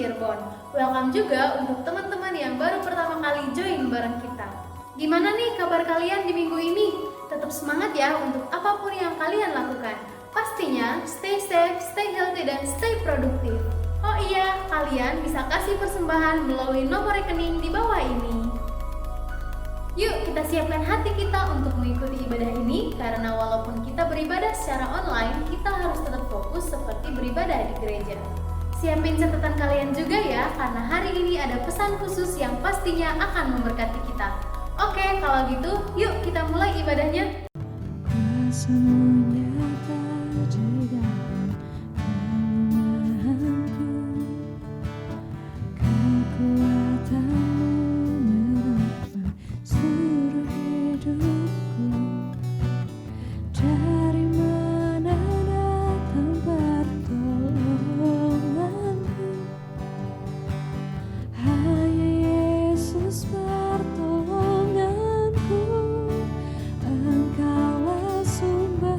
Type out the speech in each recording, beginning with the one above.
Cirebon. Welcome juga untuk teman-teman yang baru pertama kali join bareng kita. Gimana nih kabar kalian di minggu ini? Tetap semangat ya untuk apapun yang kalian lakukan. Pastinya stay safe, stay healthy, dan stay produktif. Oh iya, kalian bisa kasih persembahan melalui nomor rekening di bawah ini. Yuk kita siapkan hati kita untuk mengikuti ibadah ini, karena walaupun kita beribadah secara online, kita harus tetap fokus seperti beribadah di gereja. Siapin catatan kalian juga ya, karena hari ini ada pesan khusus yang pastinya akan memberkati kita. Oke, kalau gitu yuk kita mulai ibadahnya. Semuanya terjadi kelemahanku, kekuatanmu menerpa seluruh hidupku. Dari mana datang pertolonganku? Hanya Yesus pertolonganku. Engkaulah sumber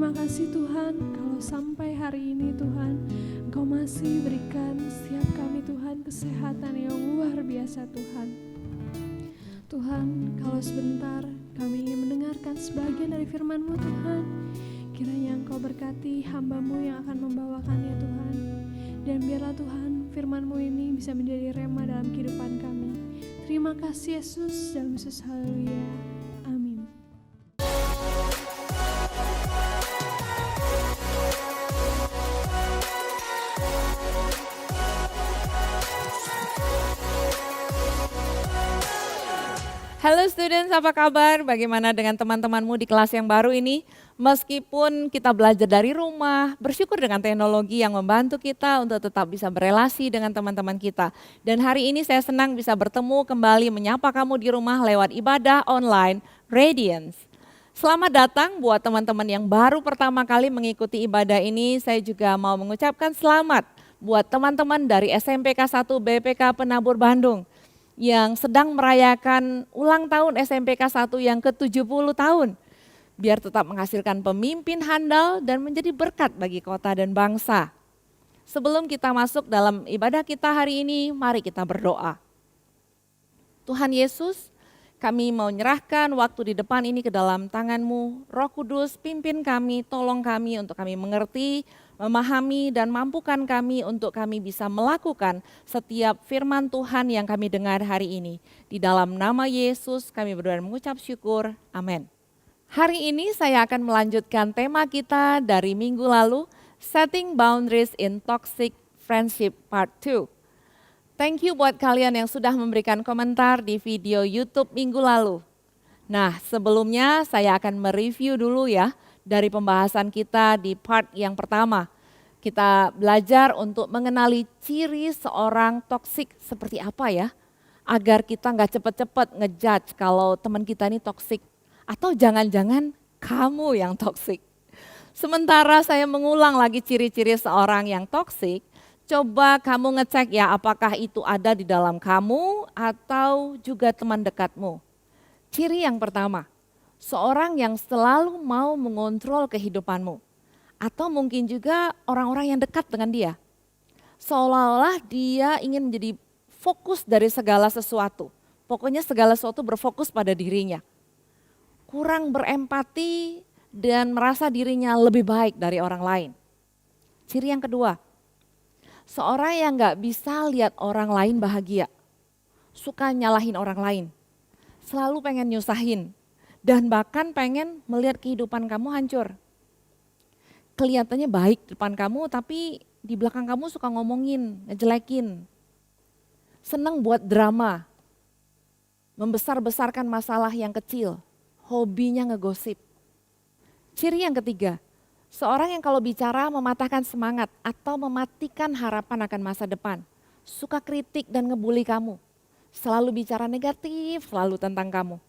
Terima kasih Tuhan, kalau sampai hari ini Tuhan, Engkau masih berikan setiap kami Tuhan kesehatan yang luar biasa Tuhan. Tuhan, kalau sebentar kami ingin mendengarkan sebagian dari firman-Mu Tuhan, kiranya Engkau berkati hamba-Mu yang akan membawakannya Tuhan. Dan biarlah Tuhan firman-Mu ini bisa menjadi rema dalam kehidupan kami. Terima kasih Yesus, dalam Yesus, haleluya. Amin. Halo students, apa kabar? Bagaimana dengan teman-temanmu di kelas yang baru ini? Meskipun kita belajar dari rumah, bersyukur dengan teknologi yang membantu kita untuk tetap bisa berelasi dengan teman-teman kita. Dan hari ini saya senang bisa bertemu kembali menyapa kamu di rumah lewat ibadah online Radiance. Selamat datang buat teman-teman yang baru pertama kali mengikuti ibadah ini. Saya juga mau mengucapkan selamat buat teman-teman dari SMPK 1 BPK Penabur Bandung yang sedang merayakan ulang tahun SMPK 1 yang ke-70 tahun. Biar tetap menghasilkan pemimpin handal dan menjadi berkat bagi kota dan bangsa. Sebelum kita masuk dalam ibadah kita hari ini, mari kita berdoa. Tuhan Yesus, kami mau nyerahkan waktu di depan ini ke dalam tangan-Mu. Roh Kudus, pimpin kami, tolong kami untuk kami mengerti, memahami dan mampukan kami untuk kami bisa melakukan setiap firman Tuhan yang kami dengar hari ini. Di dalam nama Yesus kami berdoa dan mengucap syukur. Amin. Hari ini saya akan melanjutkan tema kita dari minggu lalu, Setting Boundaries in Toxic Friendship Part 2. Thank you buat kalian yang sudah memberikan komentar di video YouTube minggu lalu. Nah, sebelumnya saya akan mereview dulu ya dari pembahasan kita di part yang pertama. Kita belajar untuk mengenali ciri seorang toksik seperti apa ya, agar kita nggak cepet-cepet ngejudge kalau teman kita ini toksik. Atau jangan-jangan kamu yang toksik. Sementara saya mengulang lagi ciri-ciri seorang yang toksik, coba kamu ngecek ya apakah itu ada di dalam kamu atau juga teman dekatmu. Ciri yang pertama, seorang yang selalu mau mengontrol kehidupanmu. Atau mungkin juga orang-orang yang dekat dengan dia. Seolah-olah dia ingin menjadi fokus dari segala sesuatu. Pokoknya segala sesuatu berfokus pada dirinya. Kurang berempati dan merasa dirinya lebih baik dari orang lain. Ciri yang kedua, seorang yang gak bisa lihat orang lain bahagia. Suka nyalahin orang lain. Selalu pengen nyusahin. Dan bahkan pengen melihat kehidupan kamu hancur. Kelihatannya baik di depan kamu tapi di belakang kamu suka ngomongin, ngejelekin. Senang buat drama. Membesar-besarkan masalah yang kecil. Hobinya ngegosip. Ciri yang ketiga, seorang yang kalau bicara mematahkan semangat atau mematikan harapan akan masa depan. Suka kritik dan ngebully kamu. Selalu bicara negatif, selalu tentang kamu.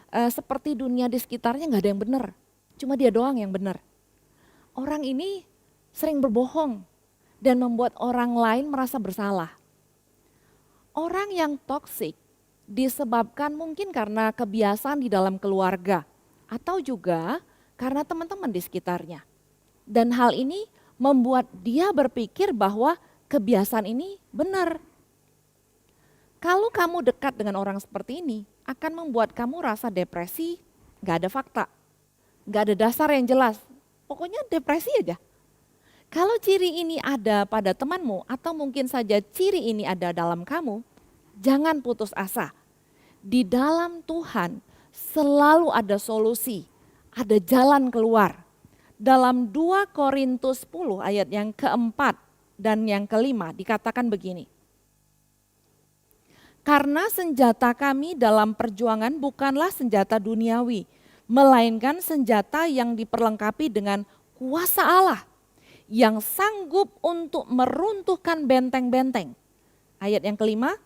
Seperti dunia di sekitarnya gak ada yang benar. Cuma dia doang yang benar. Orang ini sering berbohong dan membuat orang lain merasa bersalah. Orang yang toksik disebabkan mungkin karena kebiasaan di dalam keluarga atau juga karena teman-teman di sekitarnya. Dan hal ini membuat dia berpikir bahwa kebiasaan ini benar. Kalau kamu dekat dengan orang seperti ini akan membuat kamu rasa depresi, gak ada fakta, gak ada dasar yang jelas. Pokoknya depresi aja. Kalau ciri ini ada pada temanmu atau mungkin saja ciri ini ada dalam kamu, jangan putus asa. Di dalam Tuhan selalu ada solusi, ada jalan keluar. Dalam 2 Korintus 10 ayat yang keempat dan yang kelima dikatakan begini. Karena senjata kami dalam perjuangan bukanlah senjata duniawi, melainkan senjata yang diperlengkapi dengan kuasa Allah yang sanggup untuk meruntuhkan benteng-benteng. Ayat yang kelima,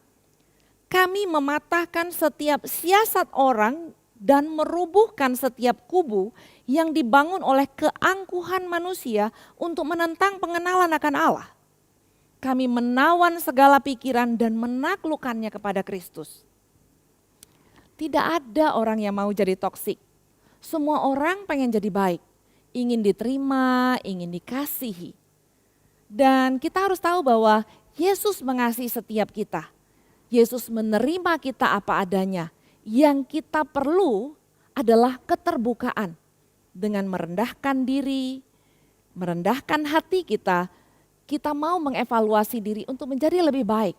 kami mematahkan setiap siasat orang dan merubuhkan setiap kubu yang dibangun oleh keangkuhan manusia untuk menentang pengenalan akan Allah. Kami menawan segala pikiran dan menaklukkannya kepada Kristus. Tidak ada orang yang mau jadi toksik. Semua orang pengen jadi baik. ingin diterima, ingin dikasihi. Dan kita harus tahu bahwa Yesus mengasihi setiap kita. Yesus menerima kita apa adanya. Yang kita perlu adalah keterbukaan dengan merendahkan diri, merendahkan hati kita. Kita mau mengevaluasi diri untuk menjadi lebih baik.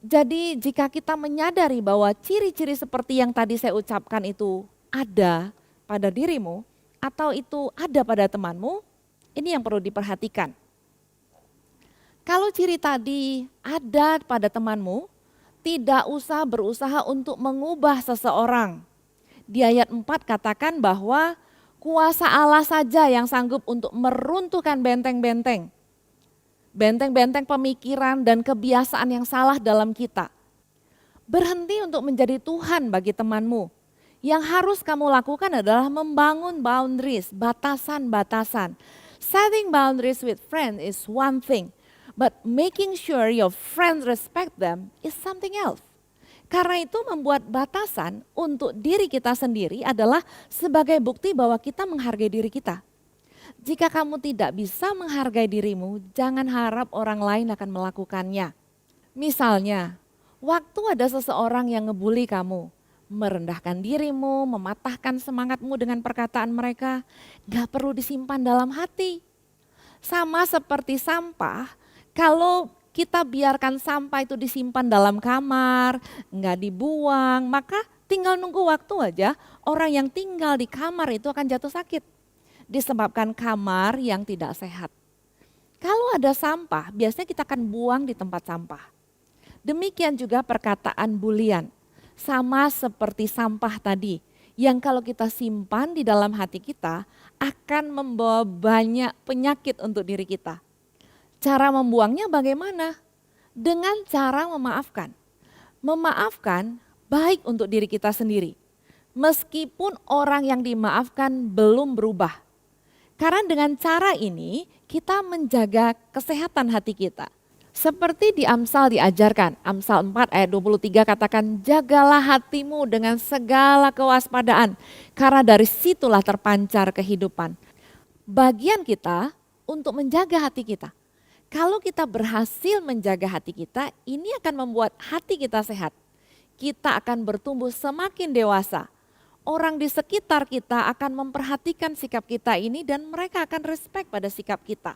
Jadi jika kita menyadari bahwa ciri-ciri seperti yang tadi saya ucapkan itu ada pada dirimu atau itu ada pada temanmu, ini yang perlu diperhatikan. Kalau ciri tadi ada pada temanmu, tidak usah berusaha untuk mengubah seseorang. Di ayat 4 katakan bahwa kuasa Allah saja yang sanggup untuk meruntuhkan benteng-benteng. Benteng-benteng pemikiran dan kebiasaan yang salah dalam kita. Berhenti untuk menjadi Tuhan bagi temanmu. Yang harus kamu lakukan adalah membangun boundaries, batasan-batasan. Setting boundaries with friends is one thing. But making sure your friends respect them is something else. Karena itu membuat batasan untuk diri kita sendiri adalah sebagai bukti bahwa kita menghargai diri kita. Jika kamu tidak bisa menghargai dirimu, jangan harap orang lain akan melakukannya. Misalnya, waktu ada seseorang yang ngebully kamu, merendahkan dirimu, mematahkan semangatmu dengan perkataan mereka, gak perlu disimpan dalam hati. Sama seperti sampah, kalau kita biarkan sampah itu disimpan dalam kamar, nggak dibuang, maka tinggal nunggu waktu aja orang yang tinggal di kamar itu akan jatuh sakit. Disebabkan kamar yang tidak sehat. Kalau ada sampah, biasanya kita akan buang di tempat sampah. Demikian juga perkataan bulian, sama seperti sampah tadi, yang kalau kita simpan di dalam hati kita akan membawa banyak penyakit untuk diri kita. Cara membuangnya bagaimana? Dengan cara memaafkan. Memaafkan baik untuk diri kita sendiri. Meskipun orang yang dimaafkan belum berubah. Karena dengan cara ini kita menjaga kesehatan hati kita. Seperti di Amsal diajarkan, Amsal 4 ayat 23 katakan, jagalah hatimu dengan segala kewaspadaan, karena dari situlah terpancar kehidupan. Bagian kita untuk menjaga hati kita. Kalau kita berhasil menjaga hati kita, ini akan membuat hati kita sehat. Kita akan bertumbuh semakin dewasa. Orang di sekitar kita akan memperhatikan sikap kita ini dan mereka akan respect pada sikap kita.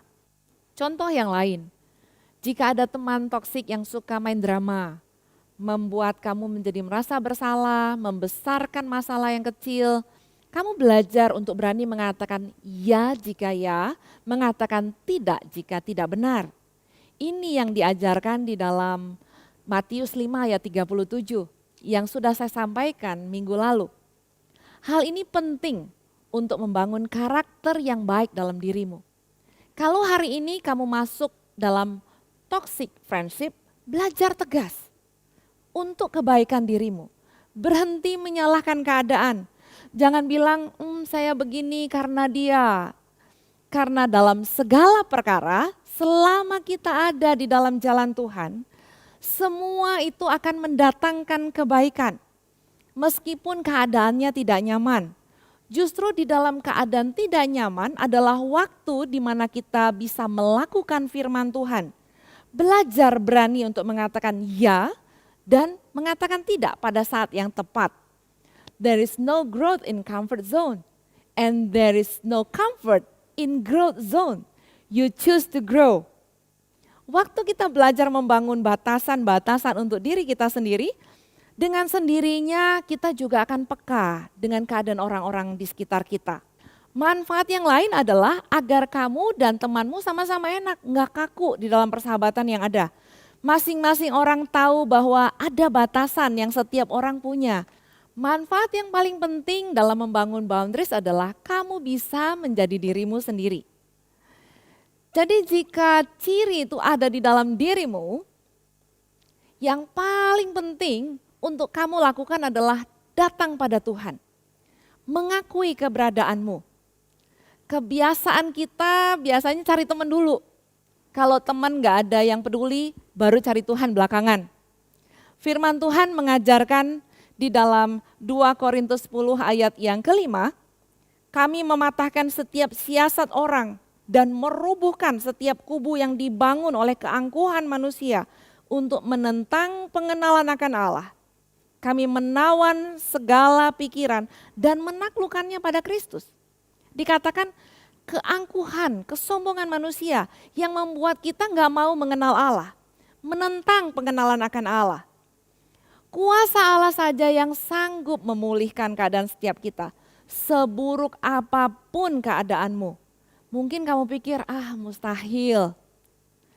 Contoh yang lain, jika ada teman toksik yang suka main drama, membuat kamu menjadi merasa bersalah, membesarkan masalah yang kecil, kamu belajar untuk berani mengatakan ya jika ya, mengatakan tidak jika tidak benar. Ini yang diajarkan di dalam Matius 5 ayat 37 yang sudah saya sampaikan minggu lalu. Hal ini penting untuk membangun karakter yang baik dalam dirimu. Kalau hari ini kamu masuk dalam toxic friendship, belajar tegas untuk kebaikan dirimu. Berhenti menyalahkan keadaan. Jangan bilang, saya begini karena dia. Karena dalam segala perkara, selama kita ada di dalam jalan Tuhan, semua itu akan mendatangkan kebaikan. Meskipun keadaannya tidak nyaman. Justru di dalam keadaan tidak nyaman adalah waktu di mana kita bisa melakukan firman Tuhan. Belajar berani untuk mengatakan ya dan mengatakan tidak pada saat yang tepat. There is no growth in comfort zone and there is no comfort in growth zone. You choose to grow. Waktu kita belajar membangun batasan-batasan untuk diri kita sendiri, dengan sendirinya kita juga akan peka dengan keadaan orang-orang di sekitar kita. Manfaat yang lain adalah agar kamu dan temanmu sama-sama enak, nggak kaku di dalam persahabatan yang ada. Masing-masing orang tahu bahwa ada batasan yang setiap orang punya. Manfaat yang paling penting dalam membangun boundaries adalah kamu bisa menjadi dirimu sendiri. Jadi jika ciri itu ada di dalam dirimu, yang paling penting untuk kamu lakukan adalah datang pada Tuhan. Mengakui keberadaanmu. Kebiasaan kita biasanya cari teman dulu. Kalau teman gak ada yang peduli, baru cari Tuhan belakangan. Firman Tuhan mengajarkan di dalam 2 Korintus 10 ayat yang kelima, Kami mematahkan setiap siasat orang dan merubuhkan setiap kubu yang dibangun oleh keangkuhan manusia untuk menentang pengenalan akan Allah. Kami menawan segala pikiran dan menaklukkannya pada Kristus. Dikatakan keangkuhan, kesombongan manusia yang membuat kita nggak mau mengenal Allah, menentang pengenalan akan Allah. Kuasa Allah saja yang sanggup memulihkan keadaan setiap kita, seburuk apapun keadaanmu. Mungkin kamu pikir, mustahil,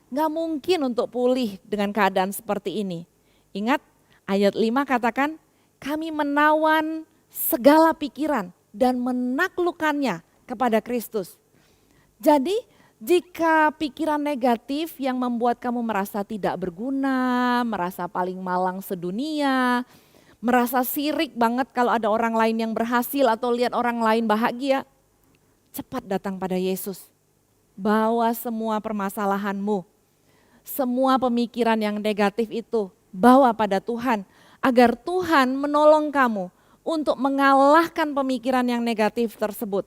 nggak mungkin untuk pulih dengan keadaan seperti ini. Ingat, ayat 5 katakan, kami menawan segala pikiran dan menaklukkannya kepada Kristus. Jadi jika pikiran negatif yang membuat kamu merasa tidak berguna, merasa paling malang sedunia, merasa sirik banget kalau ada orang lain yang berhasil atau lihat orang lain bahagia, cepat datang pada Yesus. Bawa semua permasalahanmu, semua pemikiran yang negatif itu, bawa pada Tuhan, agar Tuhan menolong kamu untuk mengalahkan pemikiran yang negatif tersebut.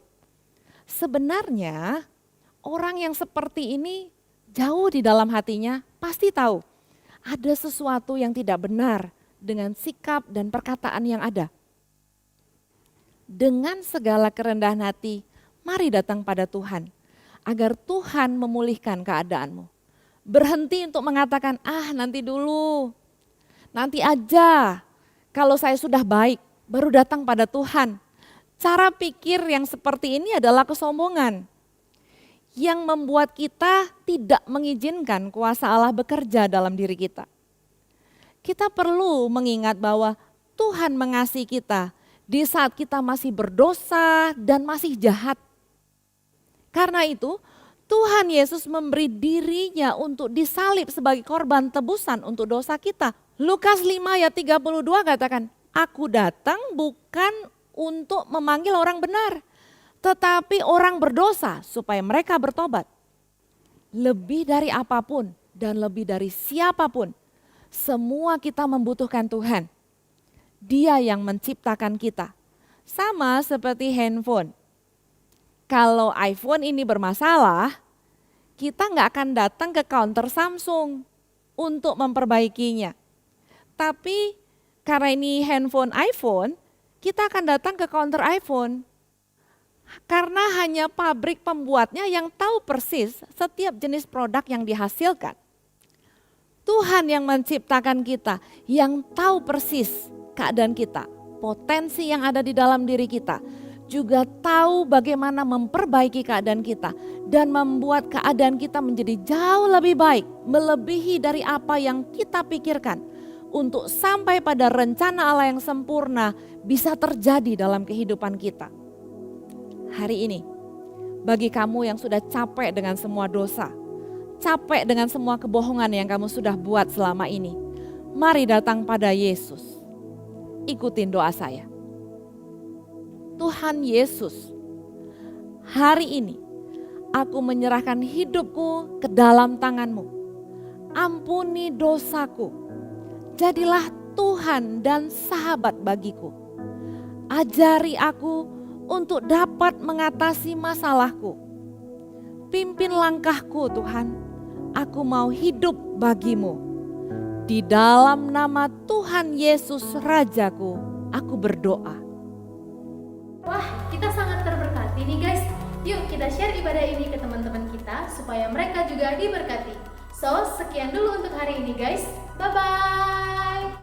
Sebenarnya orang yang seperti ini jauh di dalam hatinya pasti tahu ada sesuatu yang tidak benar dengan sikap dan perkataan yang ada. Dengan segala kerendahan hati, mari datang pada Tuhan agar Tuhan memulihkan keadaanmu. Berhenti untuk mengatakan, nanti dulu, nanti aja, kalau saya sudah baik, baru datang pada Tuhan. Cara pikir yang seperti ini adalah kesombongan yang membuat kita tidak mengizinkan kuasa Allah bekerja dalam diri kita. Kita perlu mengingat bahwa Tuhan mengasihi kita di saat kita masih berdosa dan masih jahat. Karena itu Tuhan Yesus memberi dirinya untuk disalib sebagai korban tebusan untuk dosa kita. Lukas 5 ayat 32 katakan, aku datang bukan untuk memanggil orang benar, tetapi orang berdosa supaya mereka bertobat. Lebih dari apapun dan lebih dari siapapun, semua kita membutuhkan Tuhan. Dia yang menciptakan kita. Sama seperti handphone. Kalau iPhone ini bermasalah, kita nggak akan datang ke counter Samsung untuk memperbaikinya. Tapi karena ini handphone iPhone, kita akan datang ke counter iPhone. Karena hanya pabrik pembuatnya yang tahu persis setiap jenis produk yang dihasilkan. Tuhan yang menciptakan kita, yang tahu persis keadaan kita, potensi yang ada di dalam diri kita, juga tahu bagaimana memperbaiki keadaan kita dan membuat keadaan kita menjadi jauh lebih baik, melebihi dari apa yang kita pikirkan untuk sampai pada rencana Allah yang sempurna bisa terjadi dalam kehidupan kita. Hari ini, bagi kamu yang sudah capek dengan semua dosa, capek dengan semua kebohongan yang kamu sudah buat selama ini, mari datang pada Yesus. Ikutin doa saya. Tuhan Yesus, hari ini aku menyerahkan hidupku ke dalam tangan-Mu. Ampuni dosaku, jadilah Tuhan dan sahabat bagiku. Ajari aku untuk dapat mengatasi masalahku. Pimpin langkahku Tuhan, aku mau hidup bagimu. Di dalam nama Tuhan Yesus Rajaku, aku berdoa. Wah, kita sangat terberkati nih guys. Yuk kita share ibadah ini ke teman-teman kita supaya mereka juga diberkati. So, sekian dulu untuk hari ini guys. Bye-bye.